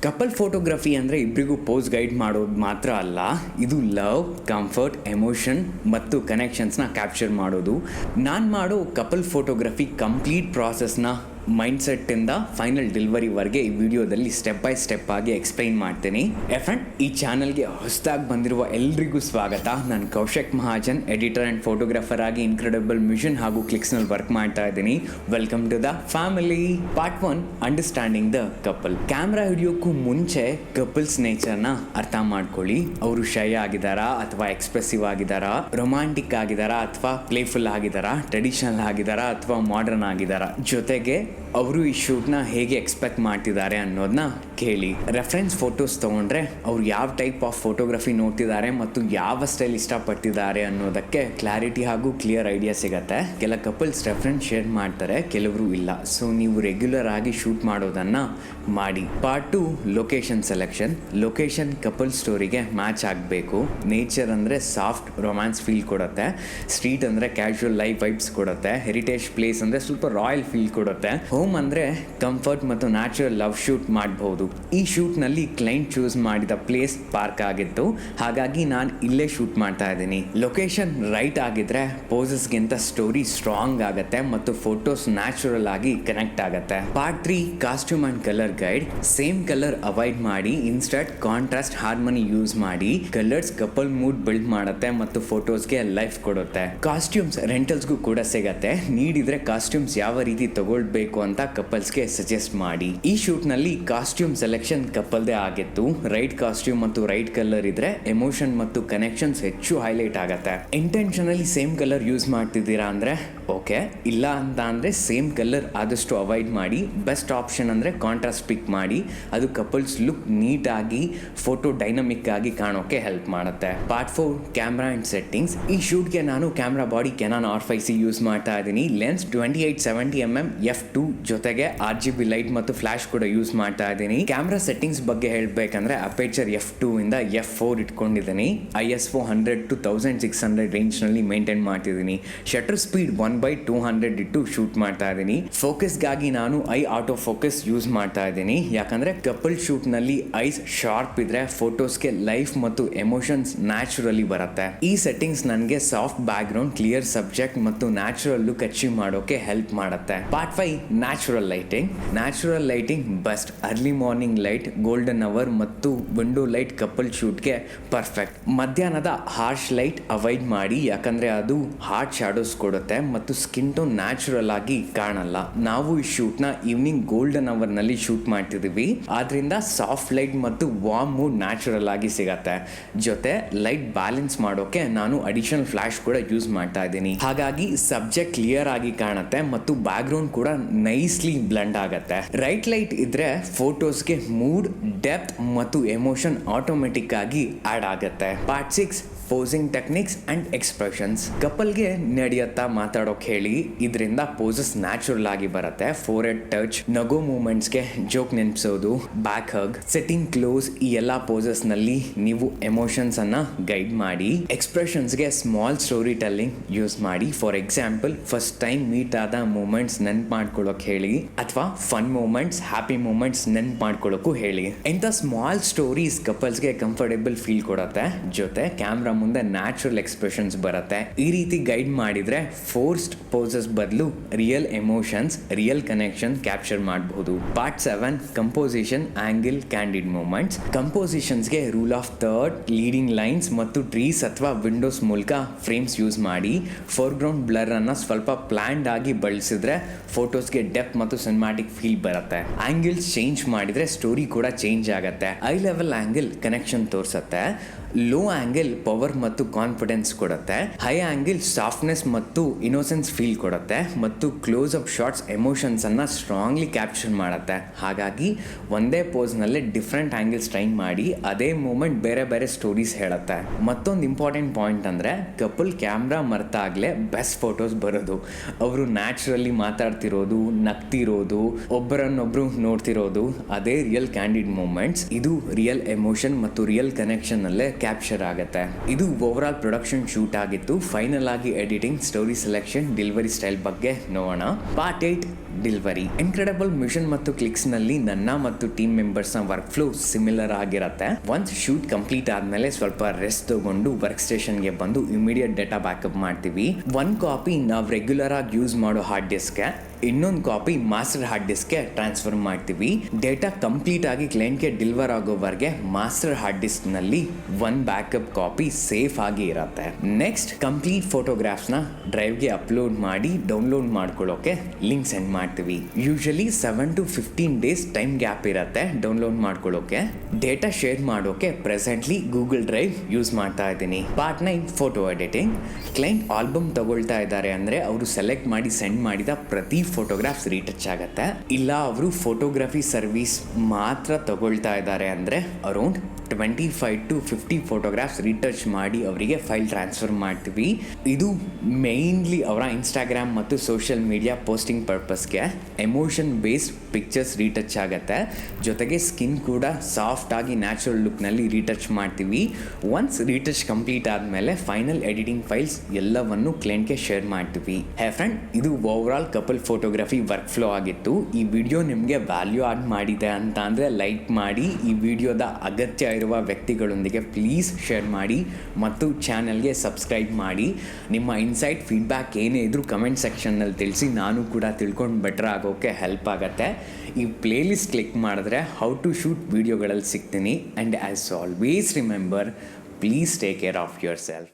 Couple photography ಅಂದರೆ ಇಬ್ಬರಿಗೂ pose guide ಮಾಡೋದು ಮಾತ್ರ ಅಲ್ಲ, ಇದು ಲವ್, ಕಂಫರ್ಟ್, ಎಮೋಷನ್ ಮತ್ತು ಕನೆಕ್ಷನ್ಸ್ನ ಕ್ಯಾಪ್ಚರ್ ಮಾಡೋದು. ನಾನು ಮಾಡೋ ಕಪಲ್ ಫೋಟೋಗ್ರಫಿ ಕಂಪ್ಲೀಟ್ ಪ್ರಾಸೆಸ್ನ ಮೈಂಡ್ಸೆಟ್ಟಿಂದ ಫೈನಲ್ ಡೆಲಿವರಿವರೆಗೆ ಈ ವಿಡಿಯೋದಲ್ಲಿ ಸ್ಟೆಪ್ ಬೈ ಸ್ಟೆಪ್ ಆಗಿ ಎಕ್ಸ್ಪ್ಲೈನ್ ಮಾಡ್ತೀನಿ. ಫ್ರೆಂಡ್, ಈ ಚಾನಲ್ಗೆ ಹೊಸದಾಗಿ ಬಂದಿರುವ ಎಲ್ರಿಗೂ ಸ್ವಾಗತ. ನಾನು Kaushik Mahajan, editor and photographer ಆಗಿ ಇನ್ಕ್ರೆಡಿಬಲ್ ಮಿಷನ್ ಹಾಗೂ ಕ್ಲಿಕ್ಸ್ನಲ್ಲಿ ವರ್ಕ್ ಮಾಡ್ತಾ ಇದ್ದೀನಿ. Welcome to the family. Part 1, understanding the couple. Camera ಹಿಡಿಯೋಕ್ಕೂ ಮುಂಚೆ ಕಪಲ್ಸ್ ನೇಚರ್ನ ಅರ್ಥ ಮಾಡ್ಕೊಳ್ಳಿ. ಅವರು ಶೈ ಆಗಿದ್ದಾರಾ ಅಥವಾ ಎಕ್ಸ್ಪ್ರೆಸಿವ್ ಆಗಿದ್ದಾರಾ, ರೊಮ್ಯಾಂಟಿಕ್ ಆಗಿದ್ದಾರಾ ಅಥವಾ ಪ್ಲೇಫುಲ್ ಆಗಿದ್ದಾರಾ, ಟ್ರೆಡಿಷನಲ್ ಆಗಿದ್ದಾರಾ ಅಥವಾ ಮಾಡರ್ನ್ ಆಗಿದ್ದಾರಾ, ಜೊತೆಗೆ ಅವರು ಈ ಶೂಟ್ನ ಹೇಗೆ ಎಕ್ಸ್ಪೆಕ್ಟ್ ಮಾಡ್ತಿದ್ದಾರೆ ಅನ್ನೋದನ್ನ ಕೇಳಿ. ರೆಫರೆನ್ಸ್ ಫೋಟೋಸ್ ತೊಗೊಂಡ್ರೆ ಅವ್ರು ಯಾವ ಟೈಪ್ ಆಫ್ ಫೋಟೋಗ್ರಫಿ ನೋಡ್ತಿದ್ದಾರೆ ಮತ್ತು ಯಾವ ಸ್ಟೈಲ್ ಇಷ್ಟಪಟ್ಟಿದ್ದಾರೆ ಅನ್ನೋದಕ್ಕೆ ಕ್ಲಾರಿಟಿ ಹಾಗೂ ಕ್ಲಿಯರ್ ಐಡಿಯಾ ಸಿಗತ್ತೆ. ಕೆಲ ಕಪಲ್ಸ್ ರೆಫರೆನ್ಸ್ ಶೇರ್ ಮಾಡ್ತಾರೆ, ಕೆಲವರು ಇಲ್ಲ. ಸೊ ನೀವು ರೆಗ್ಯುಲರ್ ಆಗಿ ಶೂಟ್ ಮಾಡೋದನ್ನು ಮಾಡಿ. Part 2, location selection. Location couple ಸ್ಟೋರಿಗೆ ಮ್ಯಾಚ್ ಆಗಬೇಕು. ನೇಚರ್ ಅಂದರೆ ಸಾಫ್ಟ್ ರೊಮ್ಯಾನ್ಸ್ ಫೀಲ್ ಕೊಡುತ್ತೆ, ಸ್ಟ್ರೀಟ್ ಅಂದರೆ ಕ್ಯಾಶುವಲ್ ಲೈಫ್ ವೈಬ್ಸ್ ಕೊಡುತ್ತೆ, ಹೆರಿಟೇಜ್ ಪ್ಲೇಸ್ ಅಂದರೆ ಸ್ವಲ್ಪ ರಾಯಲ್ ಫೀಲ್ ಕೊಡುತ್ತೆ, ಹೋಮ್ ಅಂದರೆ ಕಂಫರ್ಟ್ ಮತ್ತು ನ್ಯಾಚುರಲ್ ಲವ್ ಶೂಟ್ ಮಾಡಬಹುದು. ಈ ಶೂಟ್ನಲ್ಲಿ ಕ್ಲೈಂಟ್ ಚೂಸ್ ಮಾಡಿದ ಪ್ಲೇಸ್ ಪಾರ್ಕ್ ಆಗಿತ್ತು, ಹಾಗಾಗಿ ನಾನು ಇಲ್ಲೇ ಶೂಟ್ ಮಾಡ್ತಾ ಇದ್ದೀನಿ. ಲೊಕೇಶನ್ ರೈಟ್ ಆಗಿದ್ರೆ ಪೋಸಸ್ಗಿಂತ ಸ್ಟೋರಿ ಸ್ಟ್ರಾಂಗ್ ಆಗುತ್ತೆ ಮತ್ತು ಫೋಟೋಸ್ ನ್ಯಾಚುರಲ್ ಆಗಿ ಕನೆಕ್ಟ್ ಆಗುತ್ತೆ. Part 3, costume and colour guide. Same colour avoid ಮಾಡಿ, ಇನ್ಸ್ಟೆಡ್ ಕಾಂಟ್ರಾಸ್ಟ್ ಹಾರ್ಮನಿ ಯೂಸ್ ಮಾಡಿ. ಕಲರ್ಸ್ ಕಪಲ್ ಮೂಡ್ ಬಿಲ್ಡ್ ಮಾಡುತ್ತೆ ಮತ್ತು ಫೋಟೋಸ್ಗೆ ಲೈಫ್ ಕೊಡುತ್ತೆ. ಕಾಸ್ಟ್ಯೂಮ್ಸ್ ರೆಂಟಲ್ಸ್ಗೂ ಕೂಡ ಸಿಗತ್ತೆ. ನೀಡಿದ್ರೆ ಕಾಸ್ಟ್ಯೂಮ್ಸ್ ಯಾವ ರೀತಿ ತಗೊಳ್ಬೇಕು ಅಂತ ಕಪಲ್ಸ್ಗೆ ಸಜೆಸ್ಟ್ ಮಾಡಿ. ಈ ಶೂಟ್ ನಲ್ಲಿ ಕಾಸ್ಟ್ಯೂಮ್ ಸೆಲೆಕ್ಷನ್ ಕಪಲ್ದೇ ಆಗಿತ್ತು. ರೈಟ್ ಕಾಸ್ಟ್ಯೂಮ್ ಮತ್ತು ರೈಟ್ ಕಲರ್ ಇದ್ರೆ ಎಮೋಷನ್ ಮತ್ತು ಕನೆಕ್ಷನ್ಸ್ ಹೆಚ್ಚು ಹೈಲೈಟ್ ಆಗತ್ತೆ. ಇಂಟೆನ್ಷನಲಿ ಸೇಮ್ ಕಲರ್ ಯೂಸ್ ಮಾಡ್ತಿದ್ದೀರಾ ಅಂದ್ರೆ ಓಕೆ, ಇಲ್ಲ ಅಂತ ಅಂದ್ರೆ ಸೇಮ್ ಕಲರ್ ಆದಷ್ಟು ಅವಾಯ್ಡ್ ಮಾಡಿ. ಬೆಸ್ಟ್ ಆಪ್ಷನ್ ಅಂದ್ರೆ ಕಾಂಟ್ರಾಸ್ಟ್ ಪಿಕ್ ಮಾಡಿ. ಅದು ಕಪಲ್ಸ್ ಲುಕ್ ನೀಟ್ ಆಗಿ, ಫೋಟೋ ಡೈನಮಿಕ್ ಆಗಿ ಕಾಣೋಕೆ ಹೆಲ್ಪ್ ಮಾಡುತ್ತೆ. Part 4, camera and settings. ಈ ಶೂಟ್ಗೆ ನಾನು camera body Canon R5C use ಮಾಡ್ತಾ ಇದ್ದೀನಿ. ಲೆನ್ಸ್ 2870mm f2 ಜೊತೆಗೆ RGB ಲೈಟ್ ಮತ್ತು ಫ್ಲಾಶ್ ಕೂಡ ಯೂಸ್ ಮಾಡ್ತಾ ಇದ್ದೀನಿ. ಕ್ಯಾಮ್ರಾ ಸೆಟ್ಟಿಂಗ್ಸ್ ಬಗ್ಗೆ ಹೇಳಬೇಕಂದ್ರೆ ಅಪೇಚರ್ f2 ಇಂದ f4 ಇಟ್ಕೊಂಡಿದ್ದೀನಿ. ISO 100 to 1600 ರೇಂಜ್ ನಲ್ಲಿ ಮೇಂಟೈನ್ ಮಾಡ್ತಿದ್ದೀನಿ. ಶಟರ್ ಸ್ಪೀಡ್ 1/200 ಇಟ್ಟು ಶೂಟ್ ಮಾಡ್ತಾ ಇದ್ದೀನಿ. ಫೋಕಸ್ಗಾಗಿ ನಾನು ಐ ಆಟೋ ಫೋಕಸ್ ಯೂಸ್ ಮಾಡ್ತಾ ಇದ್ದೀನಿ, ಯಾಕಂದ್ರೆ ಕಪಲ್ ಶೂಟ್ ನಲ್ಲಿ ಐಸ್ ಶಾರ್ಪ್ ಇದ್ರೆ ಫೋಟೋಸ್ಗೆ ಲೈಫ್ ಮತ್ತು ಎಮೋಷನ್ಸ್ ನ್ಯಾಚುರಲಿ ಬರುತ್ತೆ. ಈ ಸೆಟ್ಟಿಂಗ್ಸ್ ನನಗೆ soft background, clear subject ಮತ್ತು ನ್ಯಾಚುರಲ್ ಲುಕ್ ಅಚೀವ್ ಮಾಡೋಕೆ ಹೆಲ್ಪ್ ಮಾಡುತ್ತೆ. Part 5, natural lighting. Natural lighting best. Early morning light, golden hour ಮತ್ತು ವಿಂಡೋ ಲೈಟ್ ಕಪಲ್ ಶೂಟ್ಗೆ ಪರ್ಫೆಕ್ಟ್. ಮಧ್ಯಾಹ್ನದ ಹಾರ್ಶ್ ಲೈಟ್ ಅವಾಯ್ಡ್ ಮಾಡಿ, ಯಾಕಂದ್ರೆ ಅದು ಹಾರ್ಡ್ ಶಾಡೋಸ್ ಕೊಡುತ್ತೆ ಮತ್ತು ಸ್ಕಿನ್ ಟೋನ್ ನ್ಯಾಚುರಲ್ ಆಗಿ ಕಾಣಲ್ಲ. ನಾವು ಈ ಶೂಟ್ ನ ಈವ್ನಿಂಗ್ ಗೋಲ್ಡನ್ ಅವರ್ ನಲ್ಲಿ ಶೂಟ್ ಮಾಡ್ತಿದೀವಿ, ಆದ್ರಿಂದ ಸಾಫ್ಟ್ ಲೈಟ್ ಮತ್ತು ವಾರ್ಮ್ ಮೂಡ್ ನ್ಯಾಚುರಲ್ ಆಗಿ ಸಿಗತ್ತೆ. ಜೊತೆ ಲೈಟ್ ಬ್ಯಾಲೆನ್ಸ್ ಮಾಡೋಕೆ ನಾನು ಅಡಿಷನಲ್ ಫ್ಲಾಶ್ ಕೂಡ ಯೂಸ್ ಮಾಡ್ತಾ ಇದ್ದೀನಿ, ಹಾಗಾಗಿ ಸಬ್ಜೆಕ್ಟ್ ಕ್ಲಿಯರ್ ಆಗಿ ಕಾಣುತ್ತೆ ಮತ್ತು ಬ್ಯಾಕ್ ಗ್ರೌಂಡ್ ಕೂಡ ನೈಸ್ಲಿ ಬ್ಲೆಂಡ್ ಆಗುತ್ತೆ. ರೈಟ್ ಲೈಟ್ ಇದ್ರೆ ಫೋಟೋಸ್ಗೆ ಮೂಡ್, ಡೆಪ್ತ್ ಮತ್ತು ಎಮೋಷನ್ ಆಟೋಮೆಟಿಕ್ ಆಗಿ ಆಡ್ ಆಗುತ್ತೆ. Part 6, posing techniques and expressions. ಕಪಲ್ಗೆ ನಡೆಯುತ್ತಾ ಮಾತಾಡೋಕೆ ಹೇಳಿ, ಇದರಿಂದ ಪೋಸಸ್ ನ್ಯಾಚುರಲ್ ಆಗಿ ಬರುತ್ತೆ. ಫೋರ್ಹೆಡ್ ಟಚ್, ನಗೋ ಮೂವ್ಮೆಂಟ್ಸ್ಗೆ ಜೋಕ್ ನೆನಪಿಸೋದು, ಬ್ಯಾಕ್ ಹಗ್, ಸೆಟ್ಟಿಂಗ್ ಕ್ಲೋಸ್, ಈ ಎಲ್ಲ ಪೋಸಸ್ ನಲ್ಲಿ ನೀವು ಎಮೋಷನ್ಸ್ ಅನ್ನ ಗೈಡ್ ಮಾಡಿ. ಎಕ್ಸ್ಪ್ರೆಷನ್ಸ್ಗೆ ಸ್ಮಾಲ್ ಸ್ಟೋರಿ ಟೆಲ್ಲಿಂಗ್ ಯೂಸ್ ಮಾಡಿ. For example, first time meet ಆದ ಮೂಮೆಂಟ್ಸ್ ನೆನ್ಪು ಮಾಡ್ಕೊಳ್ಳೋಕೆ ಹೇಳಿ, ಅಥವಾ ಫನ್ ಮೂಮೆಂಟ್ಸ್, ಹ್ಯಾಪಿ ಮೂಮೆಂಟ್ಸ್ ನೆನ್ಪು ಮಾಡ್ಕೊಳ್ಳೋಕು ಹೇಳಿ. ಇಂಥ ಸ್ಮಾಲ್ ಸ್ಟೋರೀಸ್ ಕಪಲ್ಸ್ಗೆ ಕಂಫರ್ಟೇಬಲ್ ಫೀಲ್ ಕೊಡುತ್ತೆ. ಜೊತೆ ಕ್ಯಾಮ್ರಾ ಮುಂದೆ ನ್ಯಾಚುರಲ್ ಎಕ್ಸ್ಪ್ರೆಷನ್ಸ್ ಬರುತ್ತೆ. ಈ ರೀತಿ ಗೈಡ್ ಮಾಡಿದ್ರೆ ಫೋರ್ಸ್ಡ್ ಪೋಸಸ್ ಬದಲು real emotions, real connection capture ಮಾಡಬಹುದು. Part 7, composition, angle, candid moments. ಕಂಪೋಸಿಷನ್ಸ್ಗೆ rule of third, leading lines ಮತ್ತು ಟ್ರೀಸ್ ಅಥವಾ ವಿಂಡೋಸ್ ಮೂಲಕ ಫ್ರೇಮ್ಸ್ ಯೂಸ್ ಮಾಡಿ. ಫೋರ್ಗ್ರೌಂಡ್ ಬ್ಲರ್ ಅನ್ನ ಸ್ವಲ್ಪ ಪ್ಲಾನ್ಡ್ ಆಗಿ ಬಳಸಿದ್ರೆ ಫೋಟೋಸ್ಗೆ ಡೆಪ್ತ್ ಮತ್ತು ಸಿನಿಮ್ಯಾಟಿಕ್ ಫೀಲ್ ಬರುತ್ತೆ. ಆಂಗಲ್ಸ್ ಚೇಂಜ್ ಮಾಡಿದ್ರೆ ಸ್ಟೋರಿ ಕೂಡ ಚೇಂಜ್ ಆಗುತ್ತೆ. ಐ ಲೆವೆಲ್ ಆಂಗಲ್ ಕನೆಕ್ಷನ್ ತೋರಿಸುತ್ತೆ, ಲೋ ಆಂಗಲ್ ಪವರ್ ಮತ್ತು ಕಾನ್ಫಿಡೆನ್ಸ್ ಕೊಡುತ್ತೆ, ಹೈ ಆಂಗಲ್ ಸಾಫ್ಟ್ನೆಸ್ ಮತ್ತು ಇನೋಸೆನ್ಸ್ ಫೀಲ್ ಕೊಡುತ್ತೆ, ಮತ್ತು ಕ್ಲೋಸ್ ಅಪ್ ಶಾಟ್ಸ್ ಎಮೋಷನ್ಸ್ ಅನ್ನ ಸ್ಟ್ರಾಂಗ್ಲಿ ಕ್ಯಾಪ್ಚರ್ ಮಾಡುತ್ತೆ. ಹಾಗಾಗಿ ಒಂದೇ ಪೋಸ್ ನಲ್ಲೇ ಡಿಫ್ರೆಂಟ್ ಆಂಗಲ್ಸ್ ಟ್ರೈ ಮಾಡಿ, ಅದೇ ಮೂಮೆಂಟ್ ಬೇರೆ ಬೇರೆ ಸ್ಟೋರೀಸ್ ಹೇಳುತ್ತೆ. ಮತ್ತೊಂದು ಇಂಪಾರ್ಟೆಂಟ್ ಪಾಯಿಂಟ್ ಅಂದ್ರೆ ಕಪಲ್ ಕ್ಯಾಮ್ರಾ ಮರ್ತಾಗ್ಲೇ ಬೆಸ್ಟ್ ಫೋಟೋಸ್ ಬರೋದು. ಅವರು ನ್ಯಾಚುರಲಿ ಮಾತಾಡ್ತಿರೋದು, ನಗ್ತಿರೋದು, ಒಬ್ಬರನ್ನೊಬ್ರು ನೋಡ್ತಿರೋದು, ಅದೇ ರಿಯಲ್ ಕ್ಯಾಂಡಿಡ್ ಮೂಮೆಂಟ್ಸ್. ಇದು ರಿಯಲ್ ಎಮೋಷನ್ ಮತ್ತು ರಿಯಲ್ ಕನೆಕ್ಷನ್ ಅಲ್ಲೇ ಕ್ಯಾಪ್ಚರ್ ಆಗುತ್ತೆ. ಇದು ಓವರ್ ಆಲ್ ಪ್ರೊಡಕ್ಷನ್ ಶೂಟ್ ಆಗಿತ್ತು. ಫೈನಲ್ ಆಗಿ editing, story selection, delivery style ಬಗ್ಗೆ ನೋಡೋಣ. Part 8, delivery. ಇನ್ಕ್ರೆಡಿಬಲ್ ಮಿಷನ್ ಮತ್ತು ಕ್ಲಿಕ್ಸ್ನಲ್ಲಿ ನನ್ನ ಮತ್ತು ಟೀಮ್ ಮೆಂಬರ್ಸ್ನ ವರ್ಕ್ ಫ್ಲೋ ಸಿಮಿಲರ್ ಆಗಿರುತ್ತೆ. ಒನ್ಸ್ ಶೂಟ್ ಕಂಪ್ಲೀಟ್ ಆದಮೇಲೆ ಸ್ವಲ್ಪ ರೆಸ್ಟ್ ತಗೊಂಡು ವರ್ಕ್ ಸ್ಟೇಷನ್ಗೆ ಬಂದು ಇಮಿಡಿಯೇಟ್ ಡೇಟಾ ಬ್ಯಾಕಪ್ ಮಾಡ್ತೀವಿ. ಒಂದು ಕಾಪಿ ನಾವು ರೆಗ್ಯುಲರ್ ಆಗಿ ಯೂಸ್ ಮಾಡೋ ಹಾರ್ಡ್ ಡಿಸ್ಕ್ಗೆ, ಇನ್ನೊಂದು ಕಾಪಿ ಮಾಸ್ಟರ್ ಹಾರ್ಡ್ ಡಿಸ್ಕ್ಗೆ ಟ್ರಾನ್ಸ್ಫರ್ ಮಾಡ್ತೀವಿ. ಡೇಟಾ ಕಂಪ್ಲೀಟ್ ಆಗಿ ಕ್ಲೈಂಟ್ಗೆ ಡೆಲಿವರ್ ಆಗೋವರೆಗೆ ಮಾಸ್ಟರ್ ಹಾರ್ಡ್ ಡಿಸ್ಕ್ನಲ್ಲಿ ಒಂದು ಬ್ಯಾಕಪ್ ಕಾಪಿ ಸೇಫ್ ಆಗಿ ಇರುತ್ತೆ. ನೆಕ್ಸ್ಟ್ ಕಂಪ್ಲೀಟ್ ಫೋಟೋಗ್ರಾಫ್ಸ್ನ ಡ್ರೈವ್ಗೆ ಅಪ್ಲೋಡ್ ಮಾಡಿ ಡೌನ್ಲೋಡ್ ಮಾಡ್ಕೊಳ್ಳೋಕೆ ಲಿಂಕ್ ಸೆಂಡ್ ಮಾಡ್ತೀವಿ. Usually 7 to 15 days time gap ಇರುತ್ತೆ ಡೌನ್ಲೋಡ್ ಮಾಡ್ಕೊಳ್ಳೋಕೆ. ಡೇಟಾ ಶೇರ್ ಮಾಡೋಕೆ ಪ್ರೆಸೆಂಟ್ಲಿ ಗೂಗಲ್ ಡ್ರೈವ್ ಯೂಸ್ ಮಾಡ್ತಾ ಇದ್ದೀನಿ. Part 9 photo editing. Client album ತಗೊಳ್ತಾ ಇದ್ದಾರೆ ಅಂದರೆ ಅವರು ಸೆಲೆಕ್ಟ್ ಮಾಡಿ ಸೆಂಡ್ ಮಾಡಿದ ಪ್ರತಿ ಫೋಟೋಗ್ರಾಫ್ಸ್ ರೀಟಚ್ ಆಗುತ್ತೆ. ಇಲ್ಲ ಅವರು ಫೋಟೋಗ್ರಫಿ ಸರ್ವಿಸ್ ಮಾತ್ರ ತಗೊಳ್ತಾ ಇದ್ದಾರೆ ಅಂದರೆ ಅರೌಂಡ್ 25 to 50 ಫೋಟೋಗ್ರಾಫ್ಸ್ ರೀಟಚ್ ಮಾಡಿ ಅವರಿಗೆ ಫೈಲ್ ಟ್ರಾನ್ಸ್ಫರ್ ಮಾಡ್ತೀವಿ. ಇದು ಮೇಯ್ನ್ಲಿ ಅವರ ಇನ್ಸ್ಟಾಗ್ರಾಮ್ ಮತ್ತು ಸೋಷಿಯಲ್ ಮೀಡಿಯಾ ಪೋಸ್ಟಿಂಗ್ ಪರ್ಪಸ್ಗೆ ಎಮೋಷನ್ ಬೇಸ್ಡ್ ಪಿಕ್ಚರ್ಸ್ ರೀಟಚ್ ಆಗುತ್ತೆ. ಜೊತೆಗೆ ಸ್ಕಿನ್ ಕೂಡ ಸಾಫ್ಟ್ ಆಗಿ ನ್ಯಾಚುರಲ್ ಲುಕ್ನಲ್ಲಿ ರೀಟಚ್ ಮಾಡ್ತೀವಿ. ಒನ್ಸ್ ರೀಟಚ್ ಕಂಪ್ಲೀಟ್ ಆದಮೇಲೆ ಫೈನಲ್ ಎಡಿಟಿಂಗ್ ಫೈಲ್ಸ್ ಎಲ್ಲವನ್ನು ಕ್ಲೈಂಟ್ಗೆ ಶೇರ್ ಮಾಡ್ತೀವಿ. ಹೇ ಫ್ರೆಂಡ್, ಇದು overall couple photography work flow ಆಗಿತ್ತು. ಈ ವಿಡಿಯೋ ನಿಮಗೆ ವ್ಯಾಲ್ಯೂ ಆಡ್ ಮಾಡಿದೆ ಅಂತ ಅಂದರೆ ಲೈಕ್ ಮಾಡಿ. ಈ ವಿಡಿಯೋದ ಅಗತ್ಯ ಇರುವ ವ್ಯಕ್ತಿಗಳೊಂದಿಗೆ ಪ್ಲೀಸ್ ಶೇರ್ ಮಾಡಿ ಮತ್ತು ಚಾನಲ್ಗೆ ಸಬ್ಸ್ಕ್ರೈಬ್ ಮಾಡಿ. ನಿಮ್ಮ ಇನ್ಸೈಟ್ ಫೀಡ್ಬ್ಯಾಕ್ ಏನೇ ಇದ್ರೂ ಕಮೆಂಟ್ ಸೆಕ್ಷನ್ನಲ್ಲಿ ತಿಳಿಸಿ. ನಾನು ಕೂಡ ತಿಳ್ಕೊಂಡು ಬೆಟರ್ ಆಗೋಕ್ಕೆ ಹೆಲ್ಪ್ ಆಗುತ್ತೆ. ಈ ಪ್ಲೇಲಿಸ್ಟ್ ಕ್ಲಿಕ್ ಮಾಡಿದ್ರೆ ಹೌ ಟು ಶೂಟ್ ವಿಡಿಯೋಗಳಲ್ಲಿ ಸಿಗ್ತೀನಿ. And as always remember, please take care of your self.